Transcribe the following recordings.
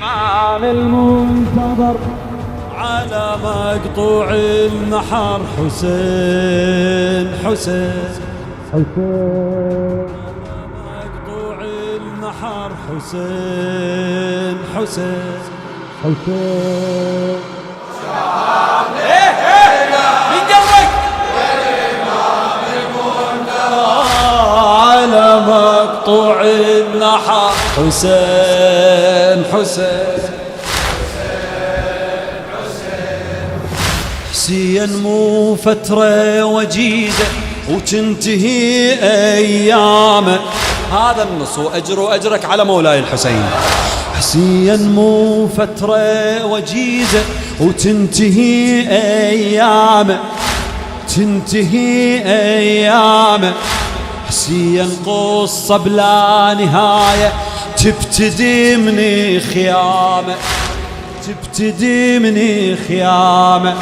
الإمام المنتظر على مقطوع النحر حسين حسين حسين مقطوع النحر حسين حسين حسين من قلبك الإمام المنتظر على مقطوع النحر حسين حسين حسين مو فترة وجيزة وتنتهي أيامه. هذا النص وأجرك على مولاي الحسين. حسين مو فترة وجيزة وتنتهي أيامه، تنتهي أيامه. حسين قصة بلا نهاية تبتدي من خيامه، تبتدي من خيامه.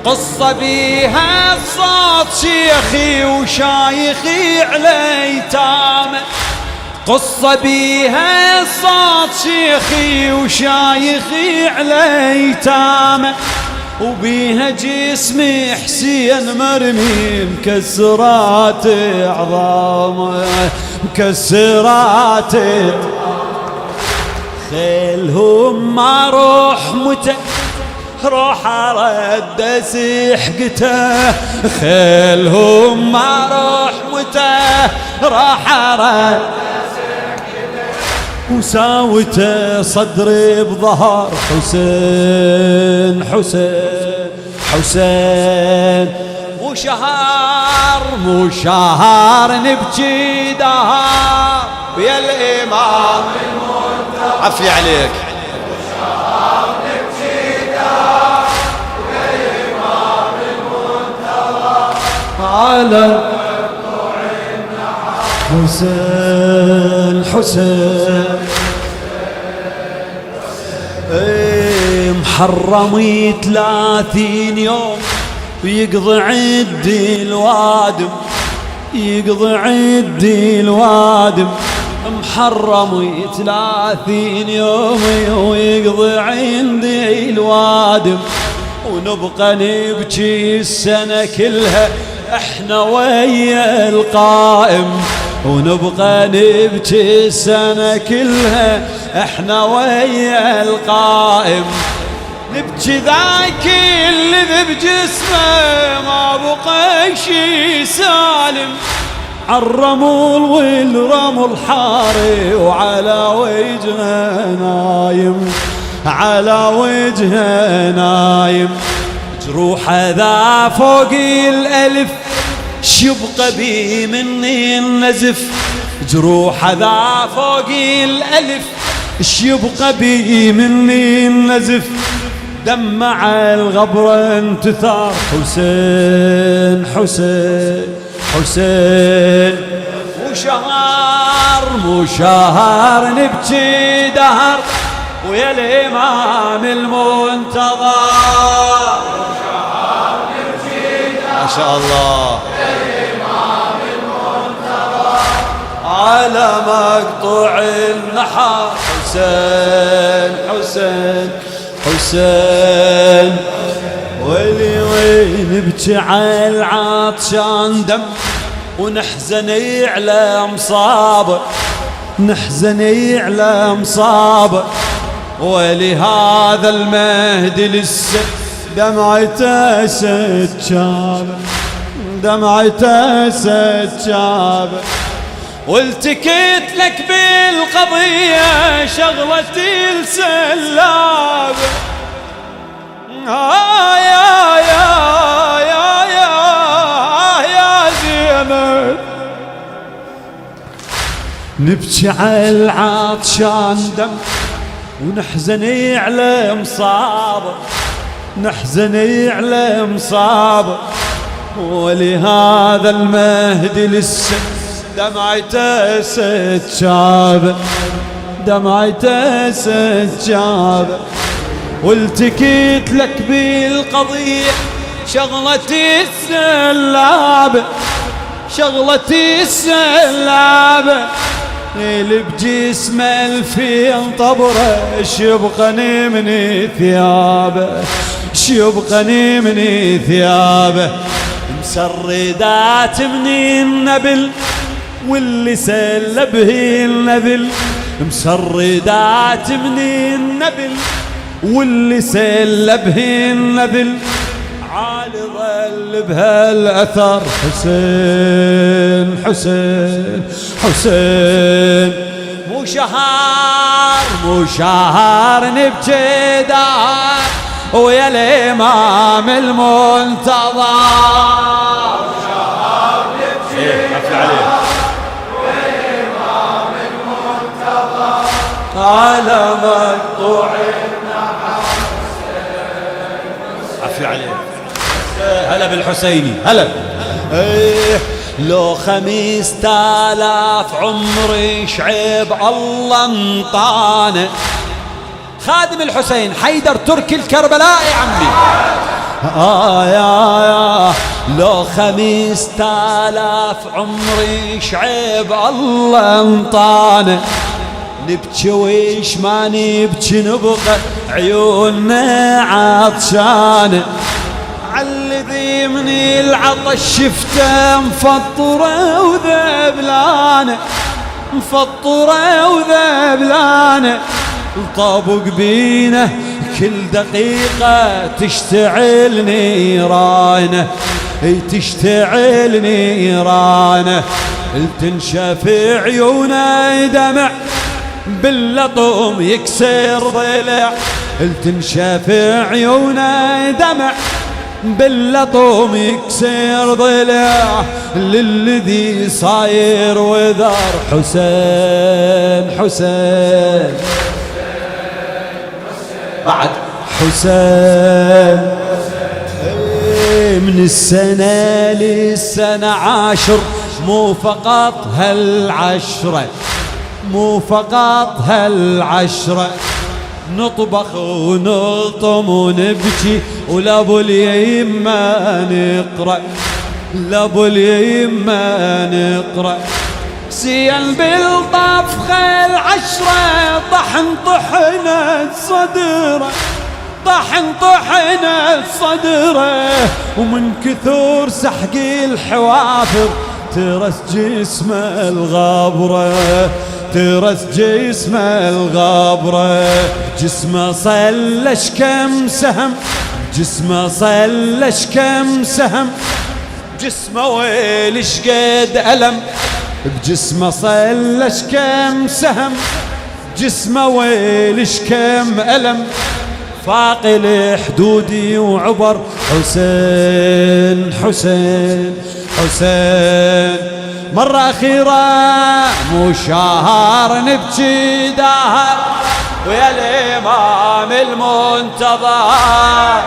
قصة بيها صوت شيخي وشايخي على يتامه، قصة بيها صوت شيخي وشايخي على يتامه. وبيها جسمي حسين مرمي مكسرات عظامه، مكسرات. خيلهم ما روح روح رد سحقته، خيلهم ما روح راح رد وساوته صدري بظهر حسين حسين حسين. مو شهر نبكي دهر يا الإمام المنتظر. عفي عليك. على حسين حسين محرم 30 يوم ويقضي عدي الوادم، يقضي عدي الوادم. محرم 30 يوم ويقضي عندي الوادم. ونبقى نبكي السنة كلها احنا ويا القائم، ونبقى نبكي السنة كلها احنا ويا القائم. نبكي ذاك اللي بجسمه ما بقى شي سالم، عالرمل والرمل حاري وعلى وجهه نايم، على وجهه نايم. جروح ذا فوق الألف شبقى بي مني النزف، جروح ذا فوق الألف شبقى بي مني النزف. دمع الغبرة انتثار حسين حسين حسين. مو شهر نبكي دهر ويا الإمام المنتظر. ما شاء الله. الإمام المنتظر على مقطوع النحر حسين حسين حسين. ويلي وين نبكي على العطشان دم ونحزن على مصابه، نحزن على مصابه. ولهذا المهدي لسه دمعته سجابه، دمعته سجابه. والتكيت لك بالقضية شغلتي السلابة. يا زينب نبكي على العطشان دم ونحزن على مصابه، نحزن على مصابه. ولهذا المهدي لسه دمعته سجابه، دمعته سجابه. والتكيت لك بالقضية شغلتي السلابة، شغلتي السلابة. اللي بجسمه الفين طبره شيبقني من ثيابه شيبقني من ثيابه مسردات من النبل واللي سلبه النبل مسردات من النبل واللي سلبه النبل عالي ظل بهالاثر حسين حسين حسين مو شهر نبكي دار ويا الامام المنتظر شهر نبكي دار ويا الامام المنتظر على مقطوع عفي عليه. هلا بالحسيني هلا. لو 5000 عمري شعيب الله انطانه. خادم الحسين حيدر تركي الكربلاء يا عمي. يا لو 5000 عمري شعيب الله انطانه. نبكي ويش ما نبكي نبقى عيوننا عطشانه. عالذي من العطش شفته مفطرة وذبلانة مفطرة وذبلانة. طابق بينه كل دقيقة تشتعل نيرانه تشتعل نيرانه. تنشف عيونه دمع باللطم يكسر ضلع. تنشف عيونه دمع باللطم يكسر ضلع. للذي صاير وذر حسين حسين بعد حسين. من السنة للسنة 10 مو فقط هالعشرة مو فقط هالعشرة. نطبخ ونلطم ونبكي ولابو اليمة نقرأ لابو اليمة نقرأ. سيل بالطبخ 10 طحن طحنة صدره طحن طحنة صدره. ومن كثور سحق الحوافر ترس جسمه الغابرة ترس جسمه الغابرة. جسمه صلش كم سهم جسمه صلش كم سهم. جسمه ويلش قد ألم بجسمه صلش كم سهم. جسمه ويلش كم ألم. فاقل حدودي وعبر حسين حسين حسين. مرة أخيرة مو شهر نبكي دهر ويا الإمام المنتظر